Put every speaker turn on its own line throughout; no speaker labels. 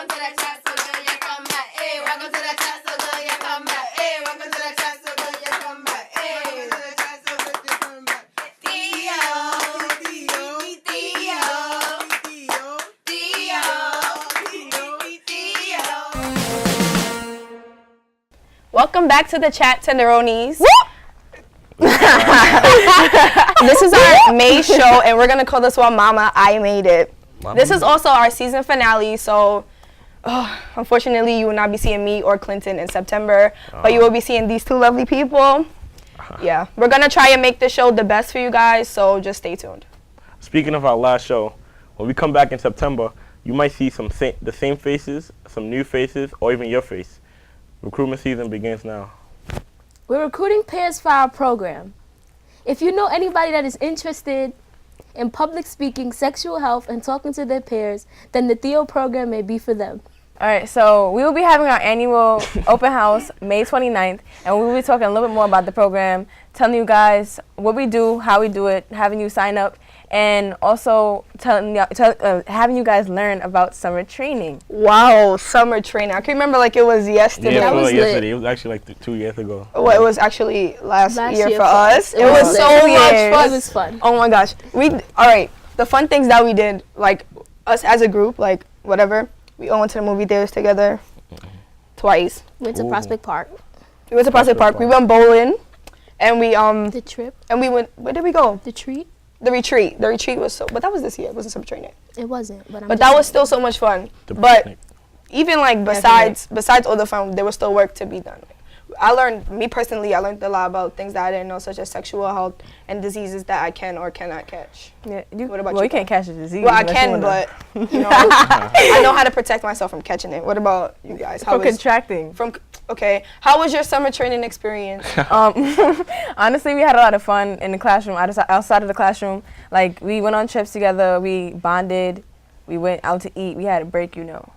welcome to the chat, so good, yeah, come back. Hey, welcome to the chat, so good, yeah, come back. Hey, welcome to the chat, so good, yeah, come back. Hey, welcome to the chat, so good, yeah, come back.
Welcome back to the chat, tenderonis. This is our May show, and we're gonna call this one "Mama, I Made It." This is also our season finale, so unfortunately, you will not be seeing me or Clinton in September, but you will be seeing these two lovely people. Yeah, we're gonna try and make the show the best for you guys, so just stay tuned.
Speaking of our last show, when we come back in September, you might see the same faces, some new faces, or even your face. Recruitment season begins now.
We're recruiting pairs for our program. If you know anybody that is interested in public speaking, sexual health, and talking to their peers, then the THEO program may be for them.
All right, so we will be having our annual open house May 29th, and we will be talking a little bit more about the program, telling you guys what we do, how we do it, having you sign up, and also having you guys learn about summer training.
Wow, summer training. I can remember like it was yesterday.
Yeah, it
was
like
lit.
yesterday. It was actually like 2 years ago.
Well, it was actually last year for
us.
us. It was so
lit.
much fun.
It was fun.
Oh my gosh. All right, the fun things that we did, like us as a group, like whatever, we all went to the movie theaters together twice.
Went to
Ooh.
Prospect Park.
We went to Prospect Park. We went bowling, and we
The trip.
and we went. Where did we go?
The treat.
The retreat. The retreat was but that was this year. It wasn't summer training.
It wasn't, but
But that was still so much fun.
The
But
picnic.
even like besides all the fun, there was still work to be done. I learned a lot about things that I didn't know, such as sexual health and diseases that I can or cannot catch.
Yeah,
What about
well,
you?
you can't catch a disease.
Well, I
unless
can,
you wanna-
but you know, I know how to protect myself from catching it. What about you guys?
from contracting.
Okay, how was your summer training experience?
Honestly, we had a lot of fun in the classroom, outside of the classroom. Like, we went on trips together, we bonded, we went out to eat, we had a break, you know.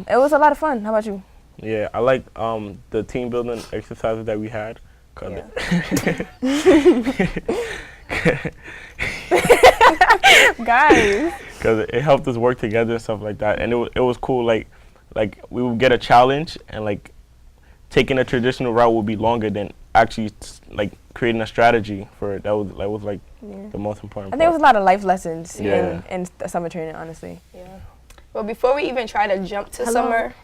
It was a lot of fun. How about you?
Yeah, I like the team building exercises that we had.
Guys.
Because it helped us work together and stuff like that. And it was cool, like we would get a challenge, and like taking a traditional route would be longer than actually like creating a strategy for it. That was the most important
I think it was
part.
a lot of life lessons
Yeah.
in summer training, honestly.
Yeah. Well, before we even try to jump to summer.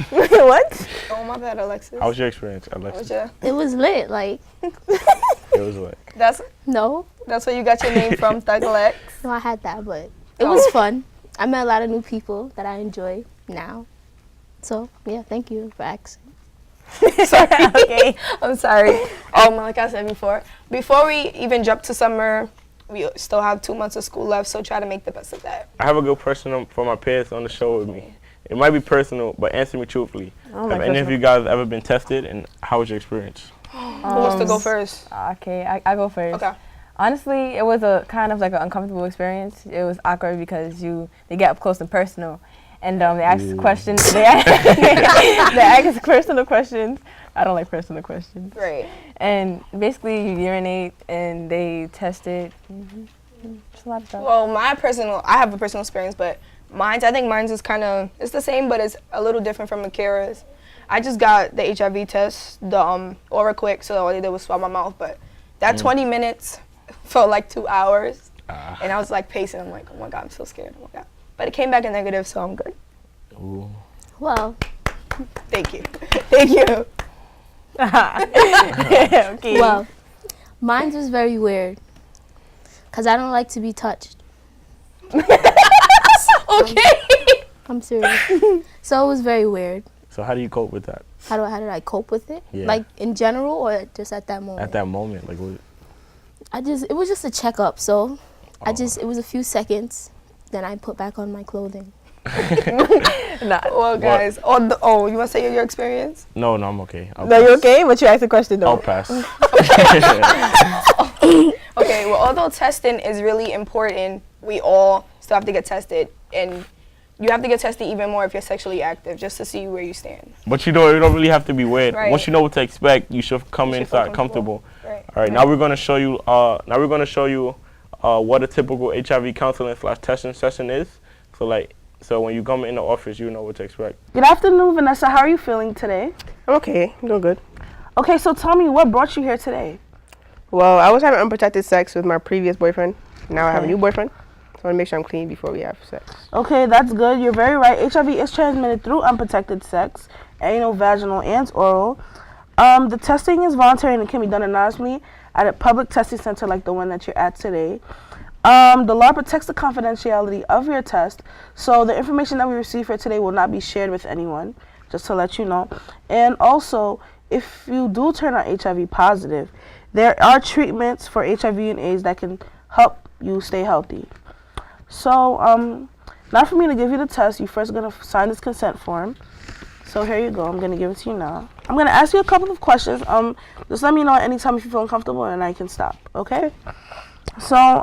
What?
Oh, my bad, Alexis.
How was your experience,
How was
Alexis?
your-
It was lit. Like,
It was what?
That's
no,
where you got your name from, Thug Lex.
no, I had that, but it was fun. I met a lot of new people that I enjoy now. So, yeah, thank you for asking.
Sorry.
Okay.
I'm sorry. Like I said before we even jump to summer, we still have 2 months of school left, so try to make the best of that.
I have a good person for my peers on the show with me. It might be personal, but answer me truthfully. Have any of you guys ever been tested, and how was your experience?
Who wants to go first?
Okay, I go first.
Okay.
Honestly, it was a kind of like an uncomfortable experience. It was awkward because they get up close and personal, and they ask questions. They ask personal questions. I don't like personal questions.
Great.
And basically, you urinate, and they test it. Just a lot of stuff.
Well, I have a personal experience, but I think mine's is it's the same, but it's a little different from Akira's. I just got the HIV test, the Aura Quick, so all they did was swab my mouth, but that 20 minutes felt like 2 hours, and I was like pacing. I'm like, oh my God, I'm so scared. Oh my God. But it came back a negative, so I'm good.
Ooh.
Well,
Thank you. Thank you.
Okay.
well, mine was very weird because I don't like to be touched.
Okay.
I'm serious. So it was very weird.
So how do you cope with that?
How did I cope with it?
Yeah.
Like in general or just at that moment?
At that moment, like what?
It was just a checkup, so it was a few seconds, then I put back on my clothing.
Well, guys, you want to say your experience?
No, I'm okay.
No, you okay? But you asked the question though.
I'll pass.
Okay, well, although testing is really important, we all still have to get tested, and you have to get tested even more if you're sexually active, just to see where you stand.
But you don't really have to be weird.
Right.
Once you know what to expect, you should come
You should
inside
feel
comfortable.
Right.
All right, now we're gonna show you. What a typical HIV counseling /testing session is. So like, So when you come in the office, you know what to expect.
Good afternoon, Vanessa. How are you feeling today?
I'm okay. I'm doing good.
Okay, so tell me, what brought you here today?
Well, I was having unprotected sex with my previous boyfriend. Now I have a
Okay.
new boyfriend. So I want to make sure I'm clean before we have sex.
Okay, that's good. You're very right. HIV is transmitted through unprotected sex, anal, vaginal, and oral. The testing is voluntary and it can be done anonymously at a public testing center like the one that you're at today. The law protects the confidentiality of your test, so the information that we receive here today will not be shared with anyone, just to let you know. And also, if you do turn out HIV positive, there are treatments for HIV and AIDS that can help you stay healthy. So, now for me to give you the test, you're first going to sign this consent form. So here you go. I'm going to give it to you now. I'm going to ask you a couple of questions. Just let me know at any time if you feel uncomfortable and I can stop, okay? So,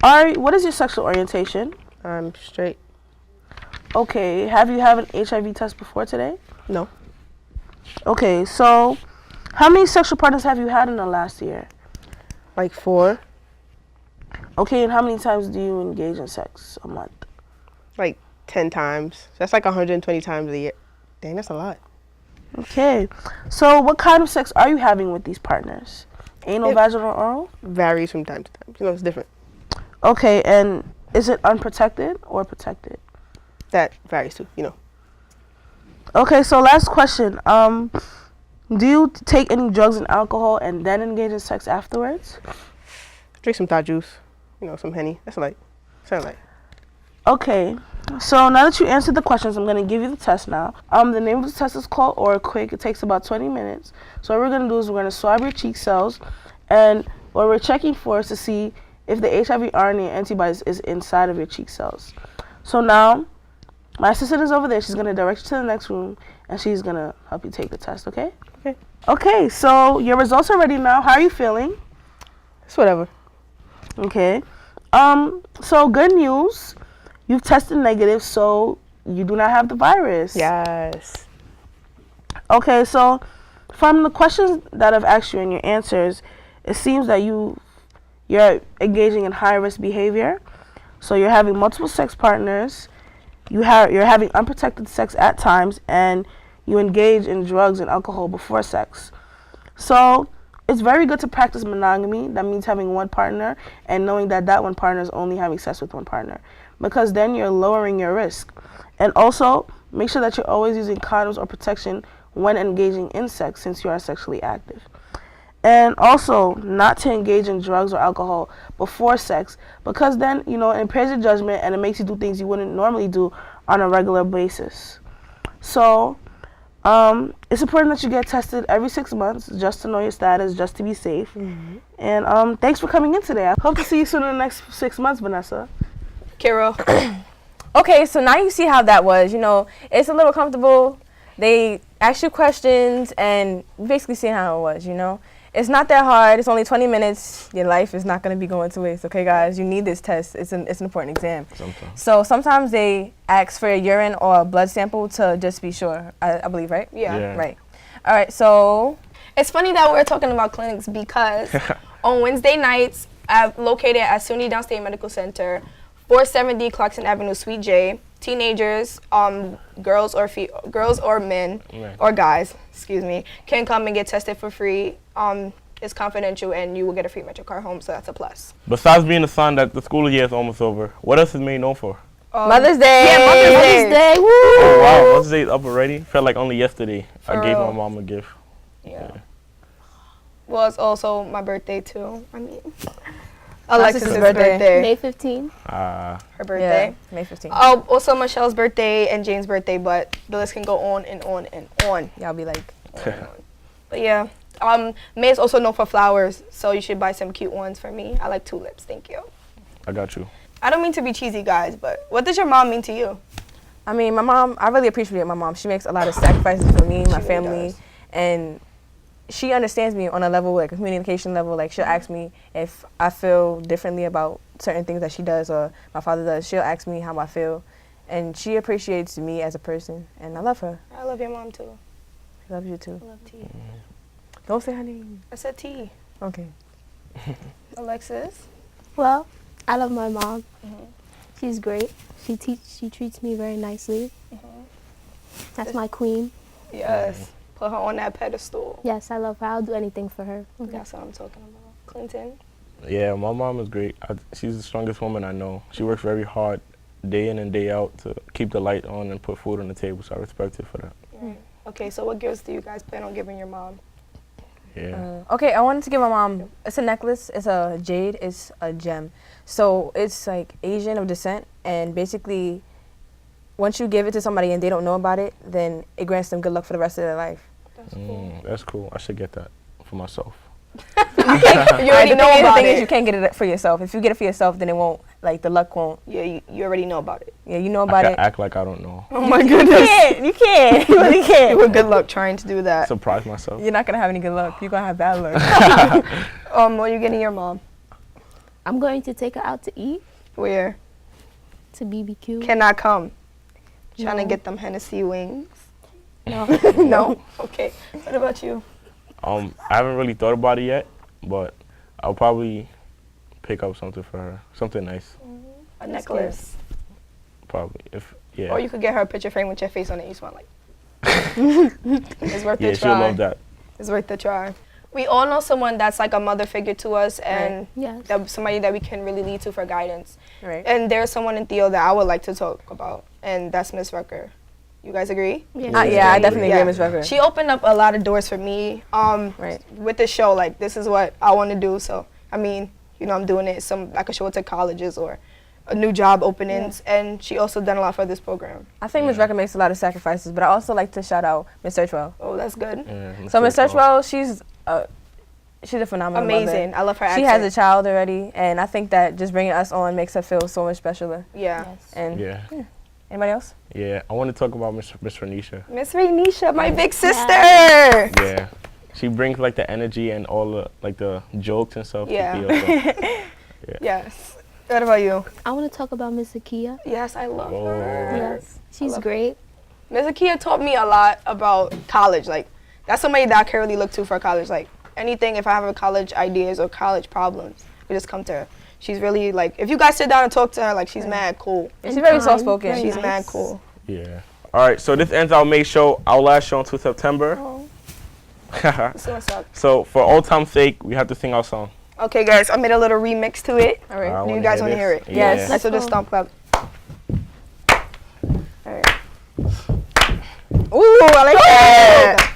what is your sexual orientation?
I'm straight.
Okay, have you had an HIV test before today?
No.
Okay, so how many sexual partners have you had in the last year?
Like 4.
Okay, and how many times do you engage in sex a month?
Like 10 times. That's like 120 times a year. Dang, that's a lot.
Okay, so what kind of sex are you having with these partners? Anal, vaginal, oral?
Varies from time to time. You know, it's different.
Okay, and is it unprotected or protected?
That varies too, you know.
Okay, so last question. Do you take any drugs and alcohol and then engage in sex afterwards?
Drink some thought juice. You know, some Henny. That's like, sound like.
Okay, so now that you answered the questions, I'm going to give you the test now. The name of the test is called Oral Quick. It takes about 20 minutes. So what we're going to do is we're going to swab your cheek cells, and what we're checking for is to see if the HIV RNA antibodies is inside of your cheek cells. So now, my assistant is over there. She's going to direct you to the next room, and she's going to help you take the test, okay?
Okay.
Okay, so your results are ready now. How are you feeling?
It's whatever.
Okay. So good news. You've tested negative, so you do not have the virus.
Yes.
Okay, so from the questions that I've asked you and your answers, it seems that you're engaging in high-risk behavior. So you're having multiple sex partners, you're having unprotected sex at times, and you engage in drugs and alcohol before sex. So it's very good to practice monogamy. That means having one partner and knowing that that one partner is only having sex with one partner, because then you're lowering your risk. And also, make sure that you're always using condoms or protection when engaging in sex, since you are sexually active. And also, not to engage in drugs or alcohol before sex, because then, you know, it impairs your judgment and it makes you do things you wouldn't normally do on a regular basis. So, it's important that you get tested every 6 months just to know your status, just to be safe. Mm-hmm. And thanks for coming in today. I hope to see you soon in the next 6 months, Vanessa.
Kiro.
Okay, so now you see how that was. You know, it's a little comfortable. They ask you questions and basically see how it was, you know. It's not that hard. It's only 20 minutes. Your life is not going to be going to waste, okay, guys? You need this test. It's an important exam. So sometimes they ask for a urine or a blood sample to just be sure, I believe, right?
Yeah.
Right. All right, so
It's funny that we're talking about clinics because on Wednesday nights, I'm located at SUNY Downstate Medical Center, 470 Clarkson Avenue, Suite J. Teenagers, girls or men,
Right.
or guys, excuse me, can come and get tested for free. It's confidential, and you will get a free Metro card home, so that's a plus.
Besides being a sign that the school year is almost over, what else is May known for?
Mother's Day.
Yeah, Mother's Day.
Woo!
Oh, wow, Mother's Day is up already? Felt like only yesterday I
For
gave my
real.
mom a gift.
Yeah. Well, it's also my birthday too. I mean,
Alexis'
Alexis'
birthday.
birthday.
May 15th.
Her birthday.
Yeah, May 15th.
Oh, also Michelle's birthday and Jane's birthday, but the list can go on and on and on.
Y'all be like,
But yeah, May is also known for flowers, so you should buy some cute ones for me. I like tulips. Thank you.
I got you.
I don't mean to be cheesy, guys, but what does your mom mean to you?
I mean, my mom, I really appreciate my mom. She makes a lot of sacrifices for me, my family,
does.
and she understands me on a level, like a communication level. Like, she'll ask me if I feel differently about certain things that she does or my father does. She'll ask me how I feel, and she appreciates me as a person, and I love her.
I love your mom too.
I love you too.
I love T.
Don't say her name.
I said T.
Okay.
Alexis.
Well, I love my mom. She's great. She treats me very nicely. That's my queen.
Yes. Put her on that pedestal.
Yes, I love her. I'll do anything for her.
That's what I'm talking about. Clinton?
Yeah, my mom is great. She's the strongest woman I know. She works very hard day in and day out to keep the light on and put food on the table, so I respect her for that.
Okay, so what gifts do you guys plan on giving your mom?
Yeah.
Okay, I wanted to give my mom, it's a necklace, it's a jade, it's a gem. So it's like Asian of descent, and basically once you give it to somebody and they don't know about it, then it grants them good luck for the rest of their life.
That's cool.
That's cool. I should get that for myself.
You already know about
The thing is
it.
you can't get it for yourself. If you get it for yourself, then it won't, like the luck won't.
Yeah, you already know about it.
Yeah, you know
I
about
can
it.
act like I don't know.
Oh my goodness.
You can't. You really can't.
Well, good luck trying to do that.
Surprise myself.
You're not going to have any good luck. You're going to have bad luck.
What are you getting your mom?
I'm going to take her out to eat,
Where?
to BBQ.
Cannot come. Trying to
No.
get them Hennessy wings.
No.
No? Okay. What about you?
I haven't really thought about it yet, but I'll probably pick up something for her. Something nice,
A necklace.
probably. Yeah.
Or you could get her a picture frame with your face on it. You smell like. It's worth
Yeah,
the
she'll
try.
love that.
It's worth the try. We all know someone that's like a mother figure to us, and
Yes.
somebody that we can really lead to for guidance.
Right.
And there's someone in THEO that I would like to talk about, and that's Miss Rucker. You guys agree?
Yeah.
Yeah, I definitely
Yeah.
agree, Ms. Rucker.
She opened up a lot of doors for me.
Right.
With the show, like this is what I want to do. So I mean, I'm doing it. I could show it to colleges or a new job openings, and she also done a lot for this program.
I think Ms. Rucker makes a lot of sacrifices, but I also like to shout out Ms. Searchwell.
Oh, that's good.
Yeah,
So Ms.
Searchwell.
Searchwell, she's a phenomenal
Amazing.
mother.
I love her.
She
accent.
has a child already, and I think that just bringing us on makes her feel so much specialer.
Yeah.
Yes.
And
Yeah.
anybody else?
Yeah. I want to talk about Miss Renisha.
Miss Renisha, my big sister.
Yeah. She brings like the energy and all the like the jokes and stuff. to
Yeah.
THEO, so.
Yes. What about you?
I want to talk about Miss Akia.
Yes, I love
Oh.
her.
Yes. She's
love
great.
Ms. Akia taught me a lot about college. Like, that's somebody that I can really look to for college. Like, anything, if I have a college ideas or college problems, we just come to her. She's really, like, if you guys sit down and talk to her, like, she's mad cool.
She's very
kind,
soft-spoken.
very
She's
nice.
mad cool.
Yeah. All right. So this ends our May show, our last show until September.
Oh, so what's up?
So for old time's sake, we have to sing our song.
Okay, guys, I made a little remix to it.
All right.
I
Do you
wanna
guys want to hear it?
this.
Yes.
Yeah.
Let's do the stomp clap. All right.
Ooh, I like that.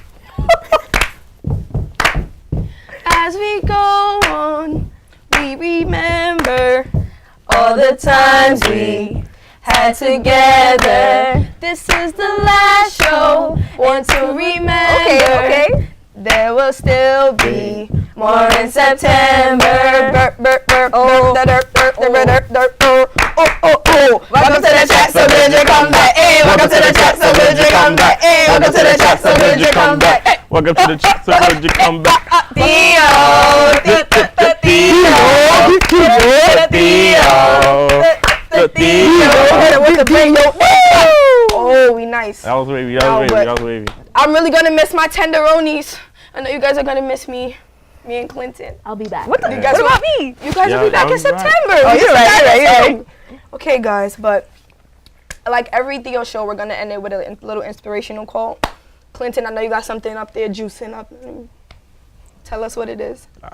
As we go on, we remember
All the times we had together.
This is the last show. Want to remember?
Okay.
There will still be more in
September.
Burp, burp, burp,
Oh.
burp, burp, burp, burp, burp, burp, burp. Oh. Welcome to the chat, so good you come back. Hey, welcome to the chat, so good you come back. Hey, welcome to the chat, so good you come back. Hey,
Welcome to the chat. So good you come back.
THEO, Oh, we nice.
That was wavy.
No, but-
That was wavy.
I'm really gonna miss my tenderonis. I know you guys are gonna miss me and Clinton.
I'll be back.
You guys
What about me?
You guys
Yeah,
will be back
I'll
in
be back.
September.
Oh, you're right.
Okay, guys, but like every THEO show, we're gonna end it with a little inspirational quote. Clinton, I know you got something up there juicing up. Tell us what it is.
All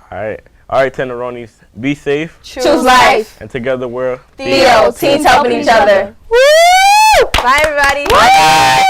right, tenderonis. Be safe,
Choose
life.
and together we're
THEO,
Teens helping each other. Woo! Bye, everybody.
Bye.